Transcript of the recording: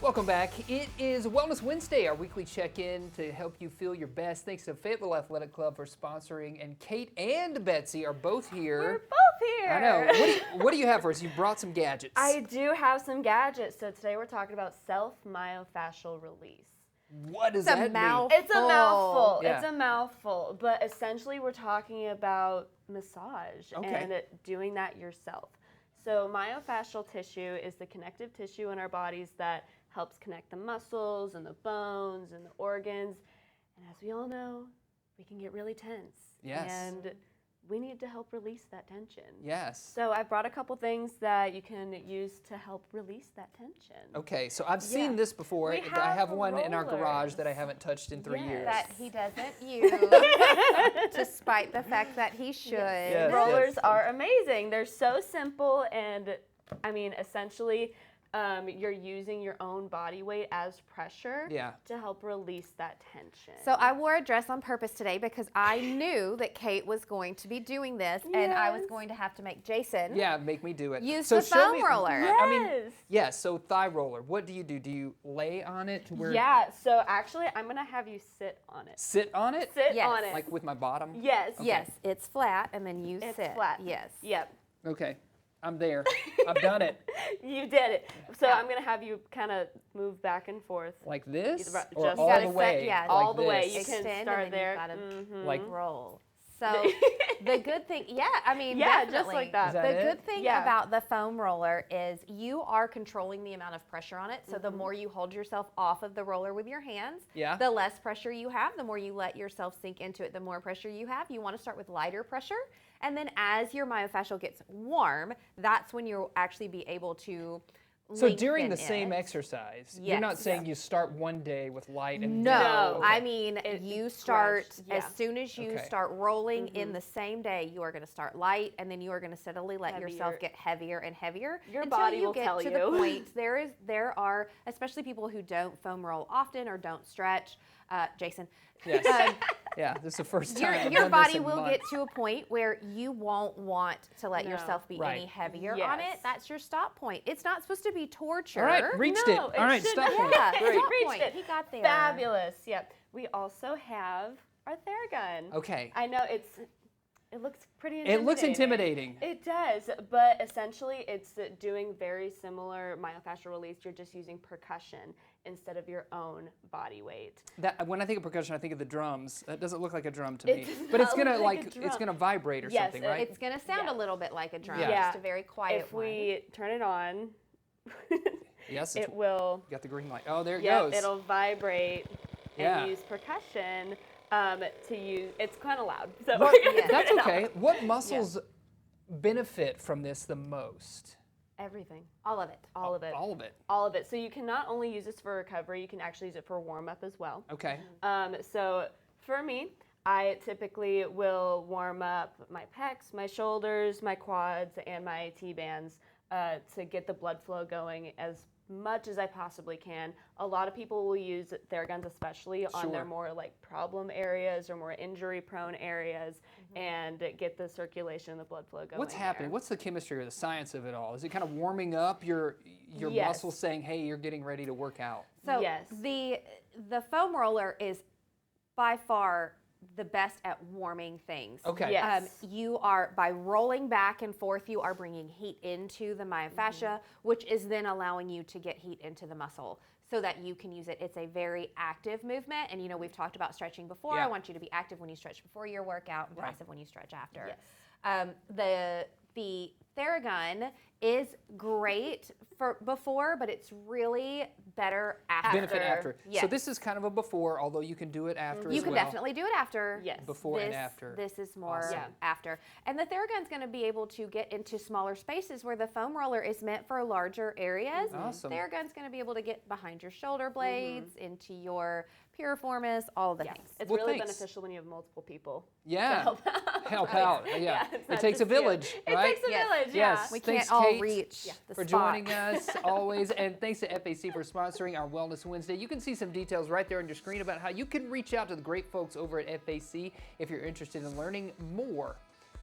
Welcome back. It is Wellness Wednesday, our weekly check-in to help you feel your best. Thanks to Fayetteville Athletic Club for sponsoring, and Kate and Betsy are both here. We're both here. I know. What do you have for us? You brought some gadgets. I do have some gadgets. So today we're talking about self-myofascial release. What does that mean? It's a mouthful. Yeah. It's a mouthful. But essentially we're talking about massage and doing that yourself. So myofascial tissue is the connective tissue in our bodies that helps connect the muscles and the bones and the organs. And as we all know, we can get really tense. Yes. And we need to help release that tension. Yes. So I've brought a couple things that you can use to help release that tention. Okay, so I've seen this before. We I have have one in our garage rollers. that I haven't touched in 3 years. That he doesn't use, despite the fact that he should. Yes. Rollers are amazing. They're so simple, and I mean, essentially, you're using your own body weight as pressure to help release that tension. So I wore a dress on purpose today because I knew that Kate was going to be doing this, and I was going to have to make Jason make me do it. use So the show foam me, roller. Yes. I mean, so thigh roller. What do you do? Do you lay on it to where? Yeah, so actually, I'm going to have you sit on it. Sit on it? Sit Yes. on it. Like with my bottom? Yes. Okay. Yes, it's flat, and then you It's sit. flat. Yes. Yep. Okay, I'm there. I've done it. You did it. So I'm going to have you kind of move back and forth. Like this? Just- Or you all gotta the set- way? yeah, like all the way. this? You can Extend, start and then there. you've got to Like roll. So the good thing, I mean, Yeah, definitely. just like that. Is that The it? good thing Yeah. about the foam roller is you are controlling the amount of pressure on it. So the more you hold yourself off of the roller with your hands, the less pressure you have. The more you let yourself sink into it, the more pressure you have. You want to start with lighter pressure. And then as your myofascial gets warm, that's when you'll actually be able to So during the lengthen same it. exercise, you're not Yes. saying you start one day with light and No, No. I mean, you start grows, as yeah. soon as you Okay. start rolling in the same day, you are going to start light, and then you are going to steadily let yourself Heavier. get heavier and heavier Your until body you will get tell to you. the point. There are, especially people who don't foam roll often or don't stretch. Jason, Yes. Yeah, this is the first time. I've your done this body in will months. get to a point where you won't want to let No. yourself be Right. any heavier on Yes. it. That's your stop point. It's not supposed to be torture. All right, reached No, it. it All right, should- stop it. Yeah, Great. stop Reached point. it. He got there. Fabulous. Yep. We also have our Theragun. Okay. I know it looks pretty intimidating. It looks intimidating. It does, but essentially it's doing very similar myofascial release. You're just using percussion instead of your own body weight. When I think of percussion, I think of the drums. That doesn't look like a drum to It me. does But it's not gonna look like a it's drum. gonna vibrate or Yes, something, right? It's going to sound a Yes. little bit like a drum, Yeah. just a very quiet If one. we turn it on, Yes, it will. got the green light. Oh, there it Yep, goes. it'll vibrate Yeah. and use percussion to use. It's kind of loud, so What- we're gonna That's turn it off. okay. What muscles benefit from this the most? Everything, All of it. all of it, All of it. all of it. So you can not only use this for recovery, you can actually use it for warm up as well. Okay. So for me, I typically will warm up my pecs, my shoulders, my quads, and my T-bands to get the blood flow going as much as I possibly can. A lot of people will use Theraguns especially on their Sure. more like problem areas or more injury prone areas and get the circulation and the blood flow going. What's happening? there. What's the chemistry or the science of it all? Is it kind of warming up your Yes. muscles saying, hey, you're getting ready to work out? So Yes. the foam roller is by far the best at warming things. Okay. Yes. You are, by rolling back and forth, you are bringing heat into the myofascia, which is then allowing you to get heat into the muscle so that you can use it. It's a very active movement. And, we've talked about stretching before. Yeah. I want you to be active when you stretch before your workout and passive when you stretch after. Yes. The Theragun is great for before, but it's really better after. Benefit after. Yes. So this is kind of a before, although you can do it after You as can well. definitely do it after. Yes. Before and after. This is more Awesome. Yeah. after. And the Theragun's going to be able to get into smaller spaces where the foam roller is meant for larger areas. Awesome. Theragun's going to be able to get behind your shoulder blades, into your piriformis, all of the things. It's Well, really thanks. beneficial when you have multiple people. Yeah. Help out. Yeah. it's It not takes a just you. village, It right? takes a Yes. village, yeah. Yes. We Thanks, can't all Kate, reach the for spot. joining us always, and thanks to FAC for sponsoring our Wellness Wednesday. You can see some details right there on your screen about how you can reach out to the great folks over at FAC if you're interested in learning more